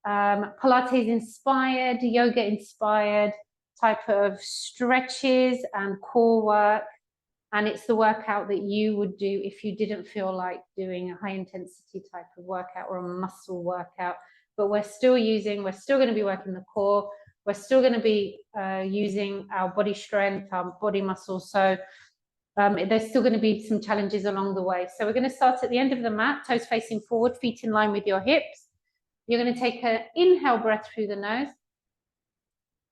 Pilates inspired, yoga inspired type of stretches and core work. And it's the workout that you would do if you didn't feel like doing a high intensity type of workout or a muscle workout. But we're still going to be working the core. We're still going to be using our body strength, our body muscles. So there's still going to be some challenges along the way. So we're going to start at the end of the mat, toes facing forward, feet in line with your hips. You're going to take an inhale breath through the nose.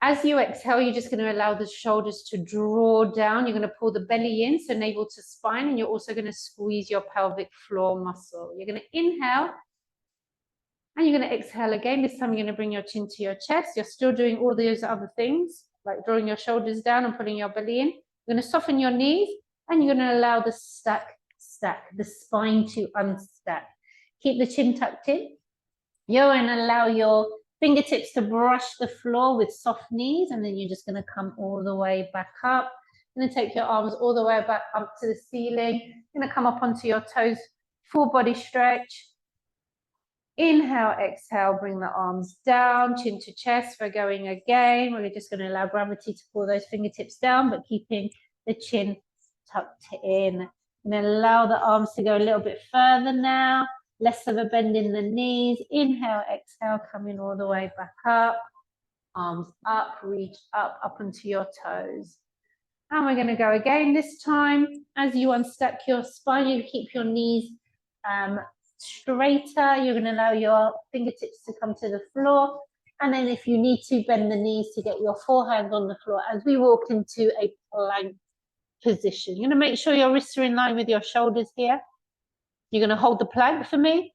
As you exhale, you're just going to allow the shoulders to draw down. You're going to pull the belly in, so navel to spine, and you're also going to squeeze your pelvic floor muscle. You're going to inhale, and you're going to exhale again. This time you're going to bring your chin to your chest. You're still doing all those other things, like drawing your shoulders down and pulling your belly in. You're going to soften your knees, and you're going to allow the the spine to unstack. Keep the chin tucked in. You're going to allow your fingertips to brush the floor with soft knees, and then you're just going to come all the way back up. You're going to take your arms all the way back up to the ceiling. You're going to come up onto your toes, full body stretch. Inhale, exhale, bring the arms down, chin to chest. We're going again. We're just going to allow gravity to pull those fingertips down, but keeping the chin tucked in. And then allow the arms to go a little bit further now. Less of a bend in the knees. Inhale, exhale, coming all the way back up. Arms up, reach up onto your toes. And we're going to go again this time. As you unstack your spine, you keep your knees straighter. You're going to allow your fingertips to come to the floor. And then if you need to, bend the knees to get your forehands on the floor as we walk into a plank position. You're going to make sure your wrists are in line with your shoulders here. You're going to hold the plank for me.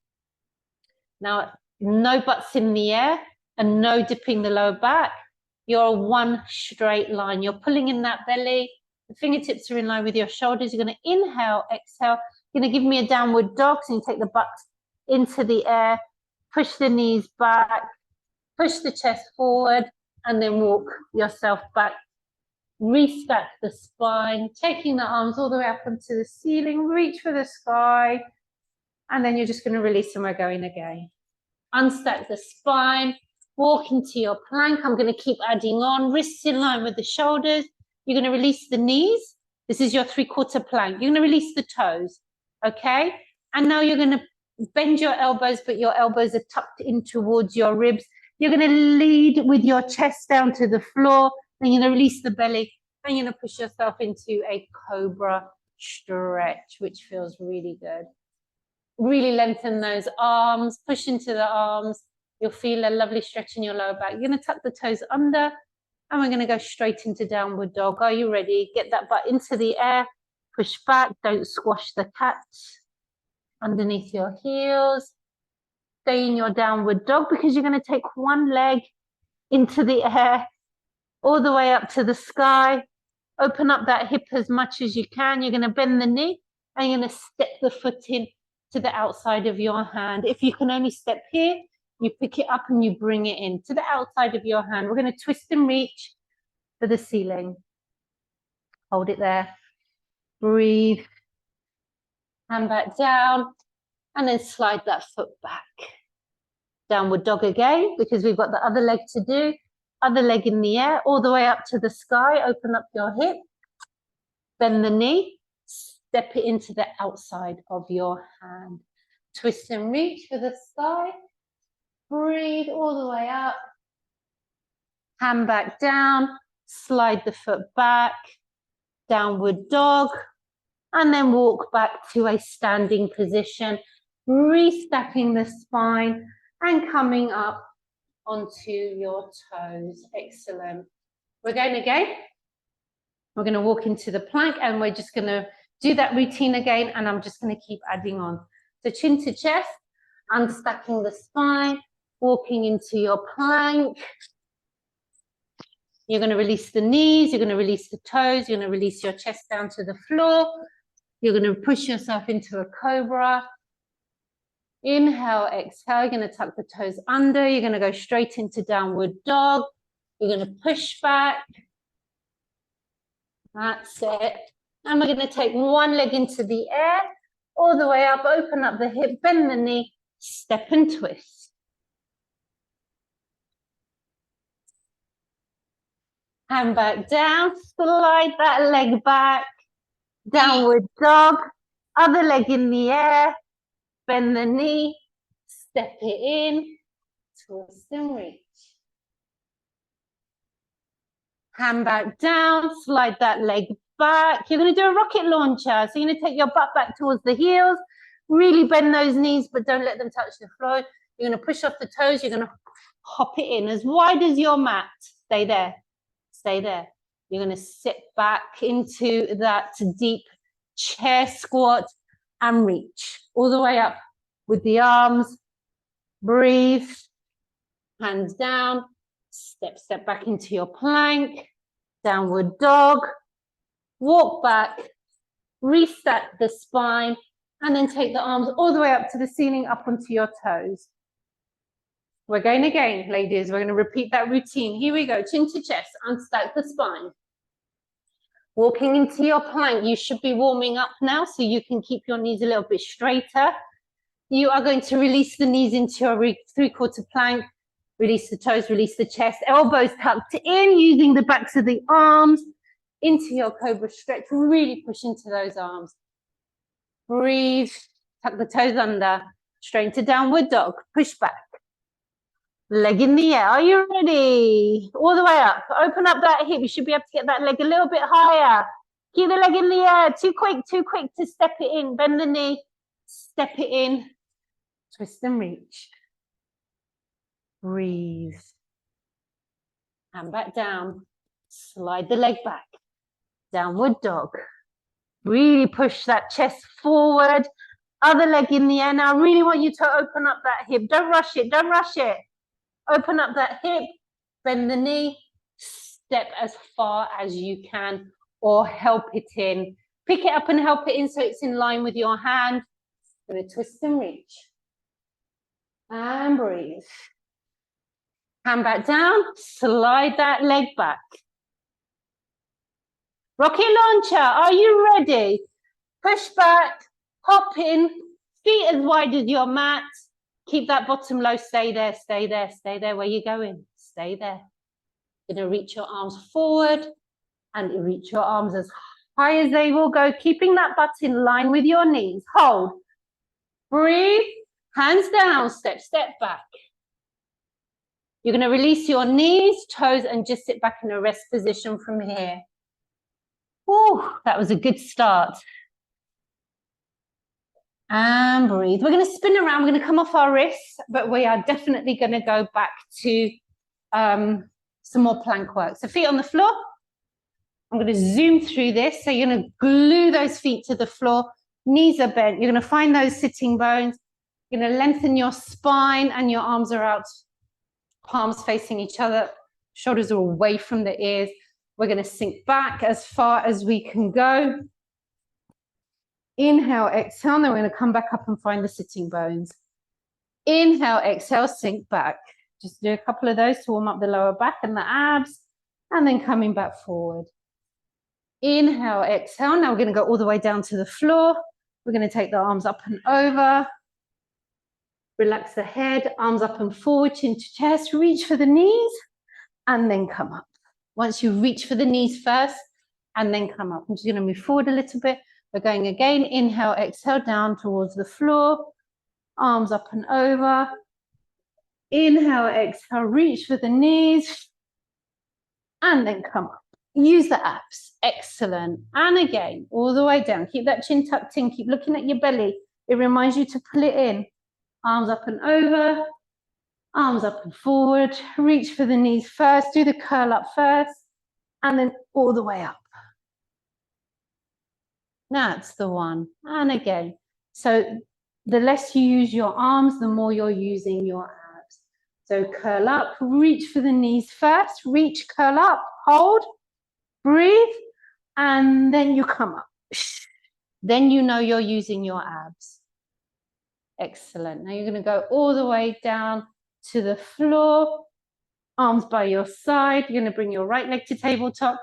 Now, no butts in the air and no dipping the lower back. You're one straight line. You're pulling in that belly. The fingertips are in line with your shoulders. You're going to inhale, exhale. You're going to give me a downward dog. So you take the butt into the air, push the knees back, push the chest forward, and then walk yourself back. Restack the spine, taking the arms all the way up onto the ceiling. Reach for the sky. And then you're just going to release and we're going again. Unstack the spine, walk into your plank. I'm going to keep adding on, wrists in line with the shoulders. You're going to release the knees. This is your 3/4 plank. You're going to release the toes, okay? And now you're going to bend your elbows, but your elbows are tucked in towards your ribs. You're going to lead with your chest down to the floor. Then you're going to release the belly. And you're going to push yourself into a cobra stretch, which feels really good. Really lengthen those arms, push into the arms. You'll feel a lovely stretch in your lower back. You're going to tuck the toes under, and we're going to go straight into downward dog. Are you ready? Get that butt into the air, push back, don't squash the cat underneath your heels. Stay in your downward dog because you're going to take one leg into the air, all the way up to the sky. Open up that hip as much as you can. You're going to bend the knee, and you're going to step the foot in to the outside of your hand. If you can only step here, you pick it up and you bring it in to the outside of your hand. We're going to twist and reach for the ceiling. Hold it there. Breathe. Hand back down, and then slide that foot back. Downward dog again, because we've got the other leg to do. Other leg in the air, all the way up to the sky. Open up your hip. Bend the knee. Step it into the outside of your hand. Twist and reach for the sky. Breathe all the way up. Hand back down. Slide the foot back. Downward dog. And then walk back to a standing position. Restacking the spine and coming up onto your toes. Excellent. We're going again. We're going to walk into the plank, and we're just going to do that routine again, and I'm just going to keep adding on. So chin to chest, unstacking the spine, walking into your plank. You're going to release the knees, you're going to release the toes, you're going to release your chest down to the floor. You're going to push yourself into a cobra. Inhale, exhale, you're going to tuck the toes under, you're going to go straight into downward dog. You're going to push back. That's it. And we're going to take one leg into the air, all the way up, open up the hip, bend the knee, step and twist. Hand back down, slide that leg back. Downward dog, other leg in the air. Bend the knee, step it in, twist and reach. Hand back down, slide that leg back. You're going to do a rocket launcher. So you're going to take your butt back towards the heels, really bend those knees, but don't let them touch the floor. You're going to push off the toes. You're going to hop it in as wide as your mat. Stay there. Stay there. You're going to sit back into that deep chair squat and reach all the way up with the arms. Breathe. Hands down. Step back into your plank. Downward dog. Walk back. Reset the spine. And then take the arms all the way up to the ceiling, up onto your toes. We're going again, ladies. We're going to repeat that routine. Here we go. Chin to chest. Unstack the spine. Walking into your plank. You should be warming up now so you can keep your knees a little bit straighter. You are going to release the knees into your three-quarter plank. Release the toes, release the chest. Elbows tucked in, using the backs of the arms into your cobra stretch. Really push into those arms. Breathe. Tuck the toes under. Straight into downward dog. Push back. Leg in the air. Are you ready? All the way up. Open up that hip. You should be able to get that leg a little bit higher. Keep the leg in the air. Too quick to step it in. Bend the knee. Step it in. Twist and reach. Breathe. Hand back down. Slide the leg back. Downward dog. Really push that chest forward. Other leg in the air. Now I really want you to open up that hip. Don't rush it. Don't rush it. Open up that hip. Bend the knee. Step as far as you can or help it in. Pick it up and help it in so it's in line with your hand. I'm going to twist and reach. And breathe. Hand back down. Slide that leg back. Rocket launcher. Are you ready? Push back. Hop in. Feet as wide as your mat. Keep that bottom low. Stay there. Stay there. Stay there. Where you going? Stay there. You're going to reach your arms forward and reach your arms as high as they will go, keeping that butt in line with your knees. Hold. Breathe. Hands down. Step back. You're going to release your knees, toes, and just sit back in a rest position from here. Oh, that was a good start. And breathe. We're going to spin around. We're going to come off our wrists, but we are definitely going to go back to some more plank work. So feet on the floor. I'm going to zoom through this. So you're going to glue those feet to the floor. Knees are bent. You're going to find those sitting bones. You're going to lengthen your spine and your arms are out. Palms facing each other. Shoulders are away from the ears. We're going to sink back as far as we can go. Inhale, exhale. Then we're going to come back up and find the sitting bones. Inhale, exhale, sink back. Just do a couple of those to warm up the lower back and the abs. And then coming back forward. Inhale, exhale. Now we're going to go all the way down to the floor. We're going to take the arms up and over. Relax the head, arms up and forward, chin to chest. Reach for the knees and then come up. Once you reach for the knees first and then come up. I'm just going to move forward a little bit. We're going again. Inhale, exhale, down towards the floor. Arms up and over. Inhale, exhale, reach for the knees. And then come up. Use the abs. Excellent. And again, all the way down. Keep that chin tucked in. Keep looking at your belly. It reminds you to pull it in. Arms up and over. Arms up and forward. Reach for the knees first. Do the curl up first. And then all the way up. That's the one. And again. So the less you use your arms, the more you're using your abs. So curl up, reach for the knees first. Reach, curl up, hold, breathe, and then you come up. Then you know you're using your abs. Excellent. Now you're going to go all the way down to the floor. Arms by your side. You're going to bring your right leg to tabletop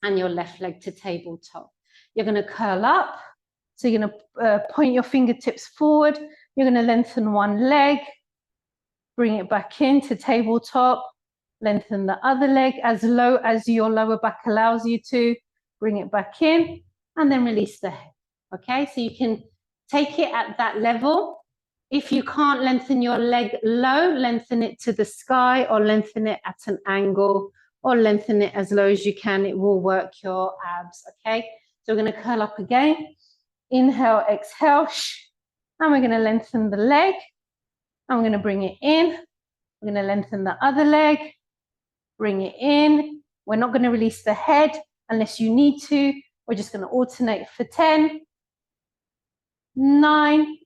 and your left leg to tabletop. You're going to curl up. So you're going to point your fingertips forward. You're going to lengthen one leg. Bring it back into tabletop. Lengthen the other leg as low as your lower back allows you to. Bring it back in and then release the head. Okay, so you can take it at that level. If you can't lengthen your leg low, lengthen it to the sky or lengthen it at an angle or lengthen it as low as you can. It will work your abs, okay? So we're going to curl up again. Inhale, exhale, and we're going to lengthen the leg. And we're going to bring it in. We're going to lengthen the other leg. Bring it in. We're not going to release the head unless you need to. We're just going to alternate for 10, 9,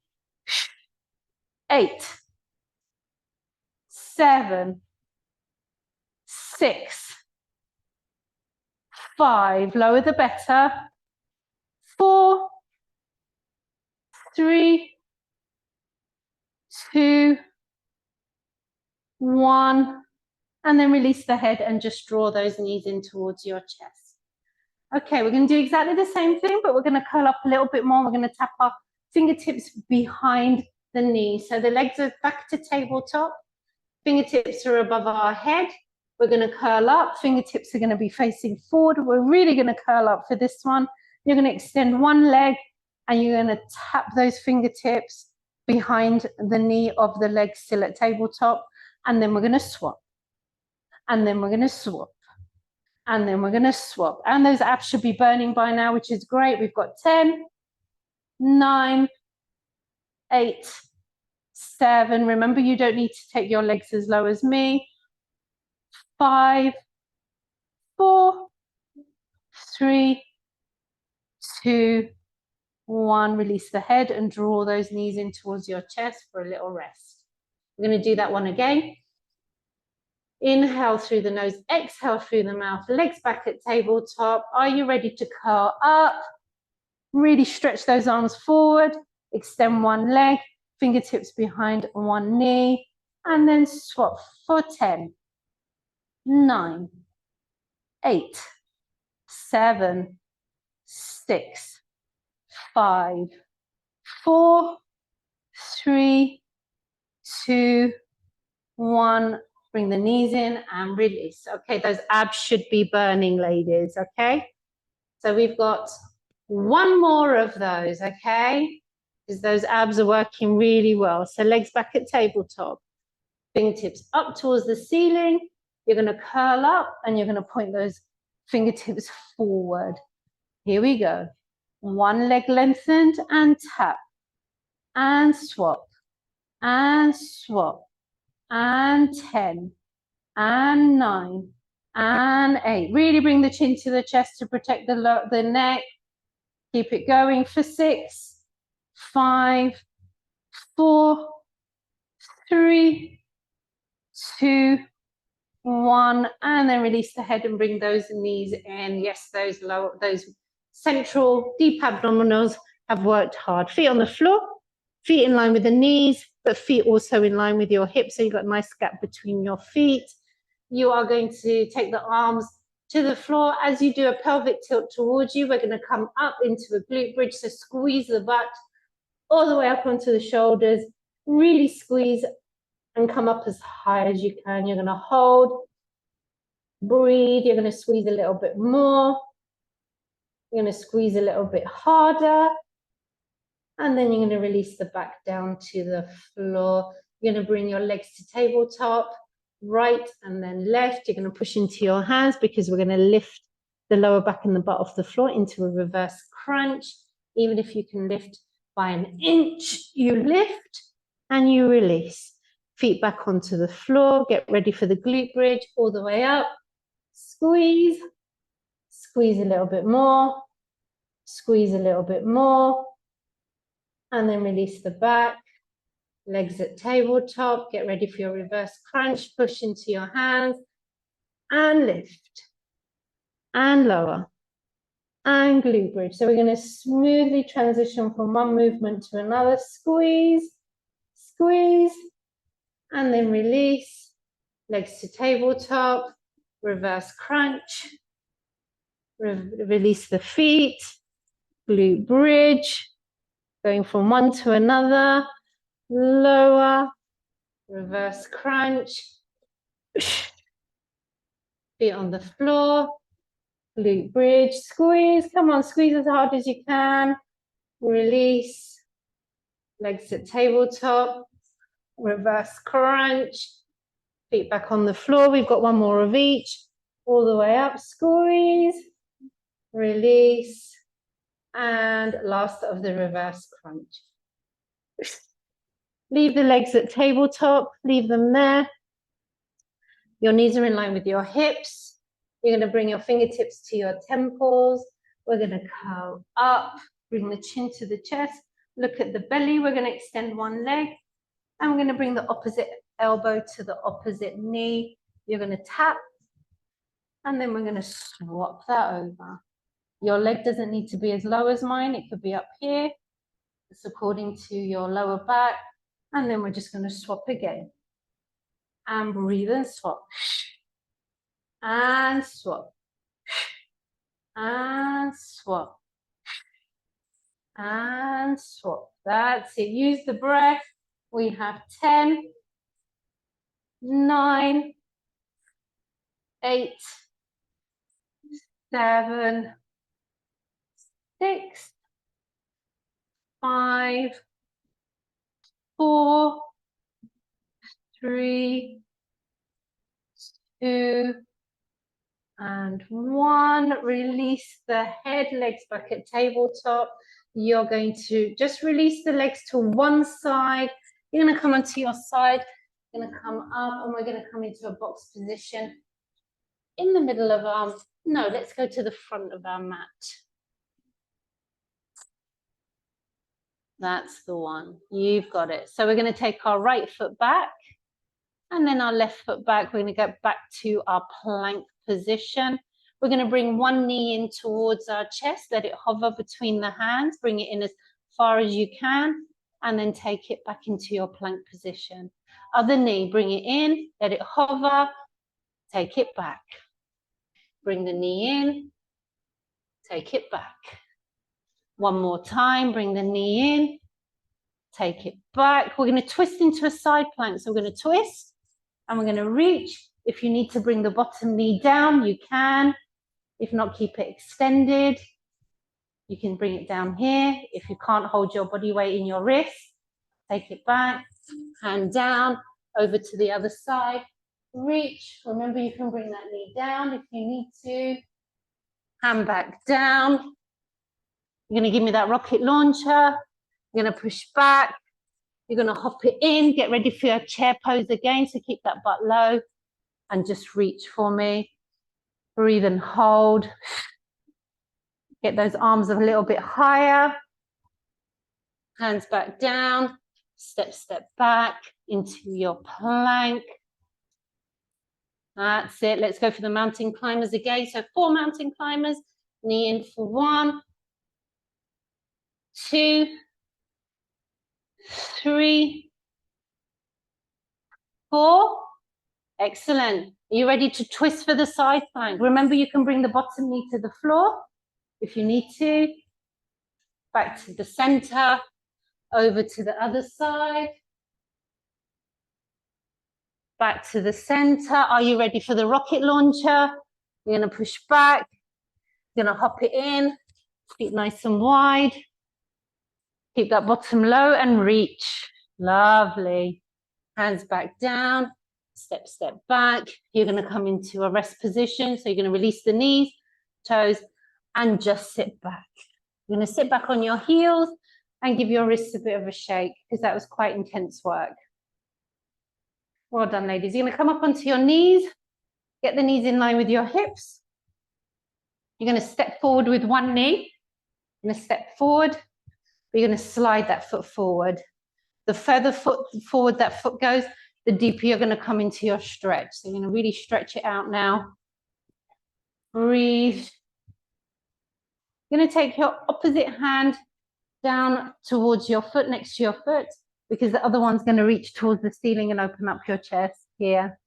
8, 7, 6, 5, lower the better, 4, 3, 2, 1, and then release the head and just draw those knees in towards your chest. Okay, we're going to do exactly the same thing, but we're going to curl up a little bit more. We're going to tap our fingertips behind the knees. So the legs are back to tabletop. Fingertips are above our head. We're going to curl up. Fingertips are going to be facing forward. We're really going to curl up for this one. You're going to extend one leg and you're going to tap those fingertips behind the knee of the leg still at tabletop. And then we're going to swap. And then we're going to swap. And then we're going to swap. And those abs should be burning by now, which is great. We've got 10, 9, 8, 7. Remember, you don't need to take your legs as low as me. 5, 4, 3, 2, 1. Release the head and draw those knees in towards your chest for a little rest. We're going to do that one again. Inhale through the nose, exhale through the mouth, legs back at tabletop. Are you ready to curl up? Really stretch those arms forward, extend one leg, fingertips behind one knee, and then swap for 10, 9, 8, 7, 6, 5, 4, 3, 2, 1. Bring the knees in and release. Okay, those abs should be burning, ladies, okay? So we've got one more of those, okay? Because those abs are working really well. So legs back at tabletop, fingertips up towards the ceiling. You're going to curl up and you're going to point those fingertips forward. Here we go. One leg lengthened and tap and swap and swap. And 10, and 9, and 8. Really bring the chin to the chest to protect the neck. Keep it going for 6, 5, 4, 3, 2, 1, and then release the head and bring those knees in. Yes, those central deep abdominals have worked hard. Feet on the floor, feet in line with the knees, but feet also in line with your hips, so you've got a nice gap between your feet. You are going to take the arms to the floor. As you do a pelvic tilt towards you, we're going to come up into a glute bridge, so squeeze the butt all the way up onto the shoulders, really squeeze and come up as high as you can. You're going to hold, breathe, you're going to squeeze a little bit more, you're going to squeeze a little bit harder. And then you're going to release the back down to the floor. You're going to bring your legs to tabletop, right and then left. You're going to push into your hands because we're going to lift the lower back and the butt off the floor into a reverse crunch. Even if you can lift by an inch, you lift and you release. Feet back onto the floor. Get ready for the glute bridge all the way up. Squeeze, squeeze a little bit more, squeeze a little bit more. And then release the back, legs at tabletop. Get ready for your reverse crunch. Push into your hands and lift and lower and glute bridge. So we're going to smoothly transition from one movement to another. Squeeze, squeeze, and then release. Legs to tabletop, reverse crunch. Release the feet, glute bridge. Going from one to another, lower, reverse crunch, Feet on the floor. Glute bridge. Squeeze. Come on, squeeze as hard as you can. Release. Legs at tabletop. Reverse crunch. Feet back on the floor. We've got one more of each. All the way up. Squeeze. Release. And last of the reverse crunch. Leave the legs at tabletop. Leave them there. Your knees are in line with your hips. You're going to bring your fingertips to your temples. We're going to curl up. Bring the chin to the chest. Look at the belly. We're going to extend one leg. And we're going to bring the opposite elbow to the opposite knee. You're going to tap. And then we're going to swap that over. Your leg doesn't need to be as low as mine. It could be up here. It's according to your lower back. And then we're just going to swap again. And breathe and swap. And swap. And swap. And swap. That's it. Use the breath. We have 10, 9, 8, 7, 6, 5, 4, 3, 2, and 1. Release the head, legs back at tabletop. You're going to just release the legs to one side. You're going to come onto your side. You're going to come up, and we're going to come into a box position in the middle of our, no, let's go to the front of our mat. That's the one. You've got it. So we're going to take our right foot back and then our left foot back. We're going to get back to our plank position. We're going to bring one knee in towards our chest. Let it hover between the hands. Bring it in as far as you can and then take it back into your plank position. Other knee, bring it in. Let it hover. Take it back. Bring the knee in. Take it back. One more time, bring the knee in, take it back. We're going to twist into a side plank. So we're going to twist and we're going to reach. If you need to bring the bottom knee down, you can. If not, keep it extended. You can bring it down here. If you can't hold your body weight in your wrist, take it back, hand down, over to the other side. Reach. Remember, you can bring that knee down if you need to. Hand back down. You're going to give me that rocket launcher. You're going to push back. You're going to hop it in. Get ready for your chair pose again. So keep that butt low and just reach for me. Breathe and hold. Get those arms a little bit higher. Hands back down. Step back into your plank. That's it. Let's go for the mountain climbers again. So 4 mountain climbers. Knee in for 1. 2, 3, 4. Excellent. Are you ready to twist for the side plank? Remember, you can bring the bottom knee to the floor if you need to. Back to the center, over to the other side. Back to the center. Are you ready for the rocket launcher? You're going to push back. You're going to hop it in. Feet nice and wide. Keep that bottom low and reach. Lovely. Hands back down. Step back. You're going to come into a rest position. So you're going to release the knees, toes, and just sit back. You're going to sit back on your heels and give your wrists a bit of a shake because that was quite intense work. Well done, ladies. You're going to come up onto your knees. Get the knees in line with your hips. You're going to step forward with one knee. You're going to step forward. You're going to slide that foot forward. The further forward that foot goes, the deeper you're going to come into your stretch. So you're going to really stretch it out now. Breathe. You're going to take your opposite hand down towards your foot, next to your foot, because the other one's going to reach towards the ceiling and open up your chest here.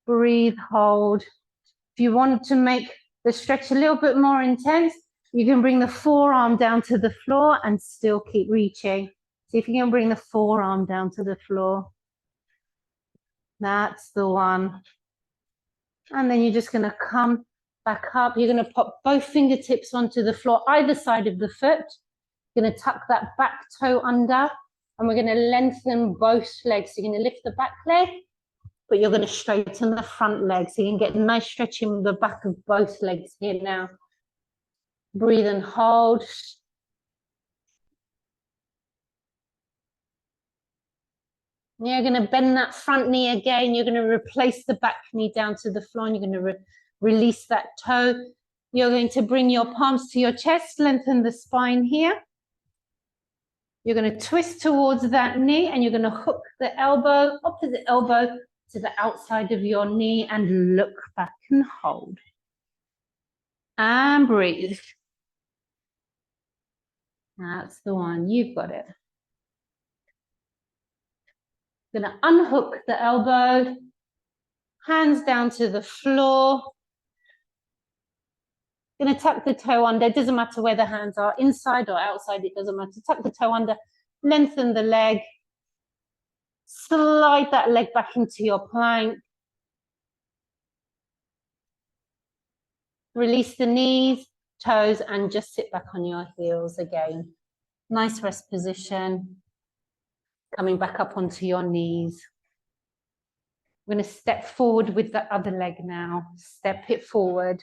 Breathe, hold. If you want to make the stretch a little bit more intense, you can bring the forearm down to the floor and still keep reaching. See if you can bring the forearm down to the floor. That's the one. And then you're just going to come back up. You're going to pop both fingertips onto the floor, either side of the foot. You're going to tuck that back toe under, and we're going to lengthen both legs. So you're going to lift the back leg, but you're going to straighten the front leg. So you can get a nice stretch in the back of both legs here now. Breathe and hold. You're going to bend that front knee again. You're going to replace the back knee down to the floor, and you're going to release that toe. You're going to bring your palms to your chest, lengthen the spine here. You're going to twist towards that knee, and you're going to hook the elbow, opposite elbow, to the outside of your knee, and look back and hold. And breathe. That's the one. You've got it. Going to unhook the elbow, hands down to the floor. Going to tuck the toe under. It doesn't matter where the hands are, inside or outside, it doesn't matter. Tuck the toe under, lengthen the leg. Slide that leg back into your plank. Release the knees, toes, and just sit back on your heels again. Nice rest position. Coming back up onto your knees. We're going to step forward with the other leg now. Step it forward.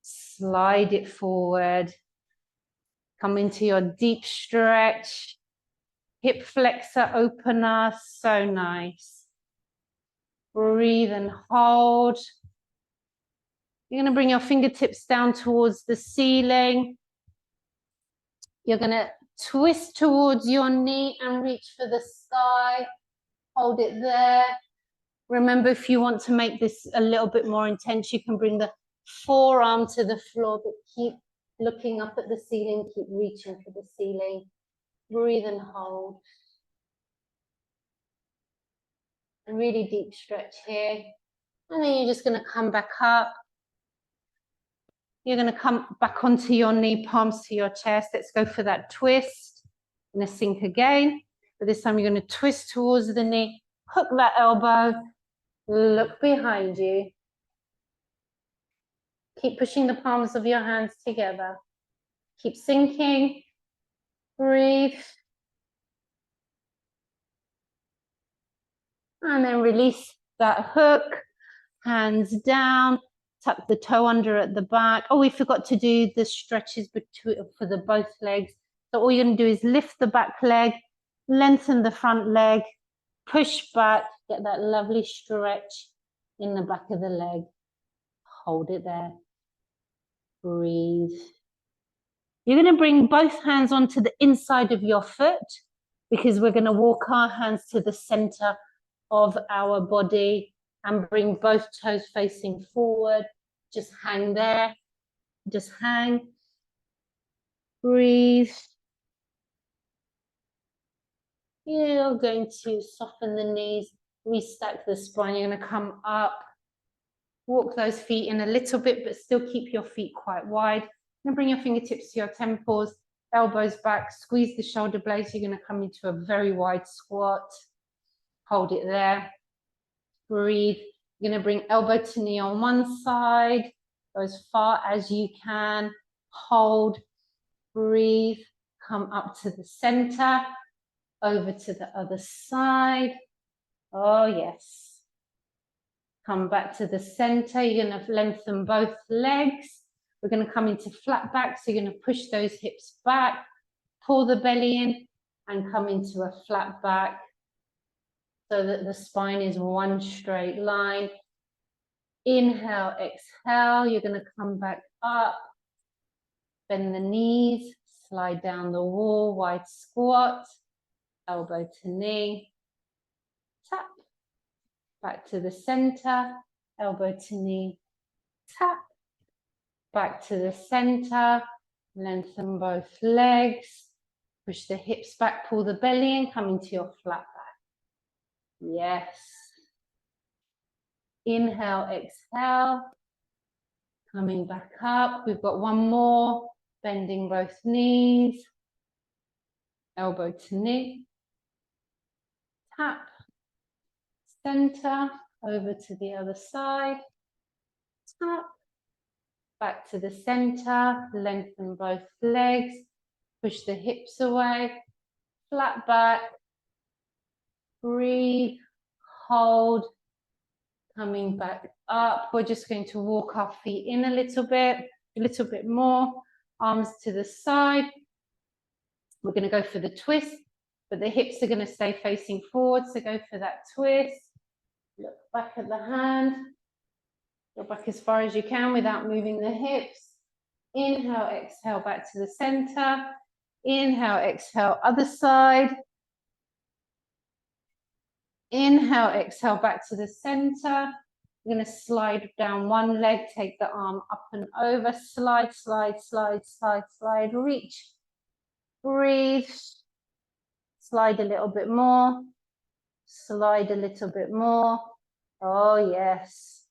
Slide it forward. Come into your deep stretch. Hip flexor opener. So nice. Breathe and hold. You're going to bring your fingertips down towards the ceiling. You're going to twist towards your knee and reach for the sky. Hold it there. Remember, if you want to make this a little bit more intense, you can bring the forearm to the floor, but keep looking up at the ceiling, keep reaching for the ceiling. Breathe and hold. A really deep stretch here. And then you're just going to come back up. You're going to come back onto your knee, palms to your chest. Let's go for that twist. You're going to sink again. But this time you're going to twist towards the knee, hook that elbow, look behind you. Keep pushing the palms of your hands together. Keep sinking. Breathe. And then release that hook. Hands down. Tuck the toe under at the back. Oh, we forgot to do the stretches for the both legs. So all you're going to do is lift the back leg, lengthen the front leg, push back, get that lovely stretch in the back of the leg. Hold it there. Breathe. You're going to bring both hands onto the inside of your foot, because we're going to walk our hands to the center of our body and bring both toes facing forward. Just hang there. Just hang. Breathe. You're going to soften the knees, restack the spine. You're going to come up. Walk those feet in a little bit, but still keep your feet quite wide. And bring your fingertips to your temples, elbows back, squeeze the shoulder blades. You're going to come into a very wide squat. Hold it there. Breathe. You're going to bring elbow to knee on one side, go as far as you can. Hold. Breathe. Come up to the center, over to the other side. Oh, yes. Come back to the center. You're going to lengthen both legs. We're going to come into flat back. So you're going to push those hips back, pull the belly in, and come into a flat back so that the spine is one straight line. Inhale, exhale. You're going to come back up, bend the knees, slide down the wall, wide squat, elbow to knee, tap. Back to the center, elbow to knee, tap. Back to the center, lengthen both legs, push the hips back, pull the belly in, come into your flat back. Yes. Inhale, exhale, coming back up. We've got one more, bending both knees, elbow to knee, tap, center, over to the other side. up, back to the center, lengthen both legs, push the hips away, flat back, breathe, hold, coming back up. We're just going to walk our feet in a little bit more, arms to the side. We're going to go for the twist, but the hips are going to stay facing forward, so go for that twist. Look back at the hand. Go back as far as you can without moving the hips. Inhale, exhale, back to the center. Inhale, exhale, other side. Inhale, exhale, back to the center. We're going to slide down one leg, take the arm up and over, slide, slide, slide, slide, slide, reach, breathe, slide a little bit more, slide a little bit more. Oh, yes.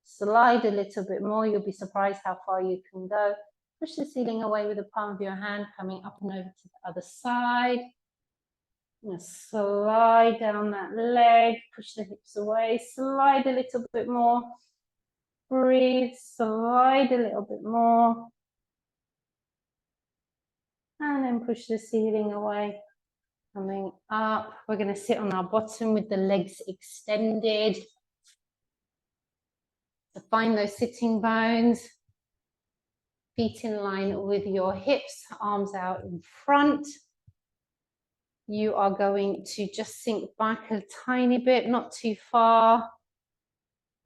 Slide a little bit more. You'll be surprised how far you can go. Push the ceiling away with the palm of your hand, coming up and over to the other side. And slide down that leg, push the hips away, slide a little bit more. Breathe, slide a little bit more. And then push the ceiling away. Coming up, we're going to sit on our bottom with the legs extended. So find those sitting bones. Feet in line with your hips, arms out in front. You are going to just sink back a tiny bit, not too far.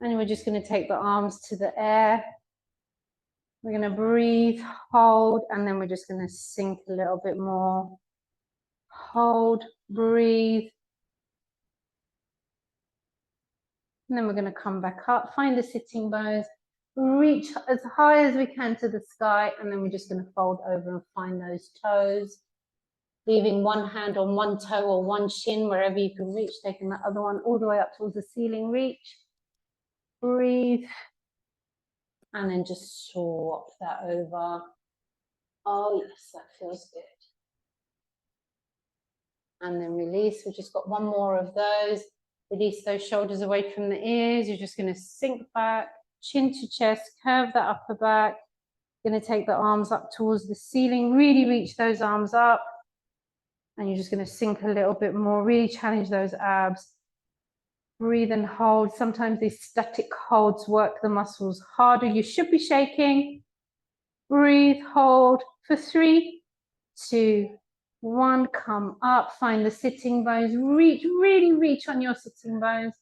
And we're just going to take the arms to the air. We're going to breathe, hold, and then we're just going to sink a little bit more. Hold, breathe. And then we're going to come back up, find the sitting bones, reach as high as we can to the sky, and then we're just going to fold over and find those toes. Leaving one hand on one toe or one shin, wherever you can reach, taking the other one all the way up towards the ceiling, reach. Breathe. And then just swap that over. Oh, yes, that feels good. And then release. We've just got one more of those. Release those shoulders away from the ears. You're just going to sink back, chin to chest, curve that upper back. You're going to take the arms up towards the ceiling. Really reach those arms up. And you're just going to sink a little bit more. Really challenge those abs. Breathe and hold. Sometimes these static holds work the muscles harder. You should be shaking. Breathe, hold for 3, 2, 1. Come up, find the sitting bones. Reach, really reach on your sitting bones.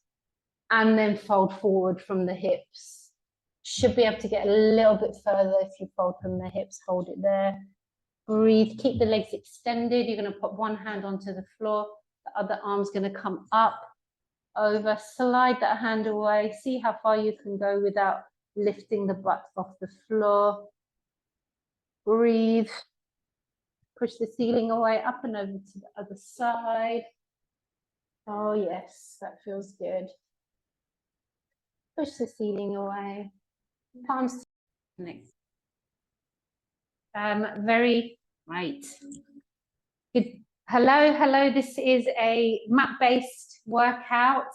And then fold forward from the hips. Should be able to get a little bit further if you fold from the hips. Hold it there. Breathe, keep the legs extended. You're going to put one hand onto the floor. The other arm's going to come up. Over, slide that hand away, see how far you can go without lifting the butt off the floor. Breathe, push the ceiling away, up and over to the other side. Oh yes, that feels good. Push the ceiling away, palms next. Very right. Good. Hello, this is a mat-based workout.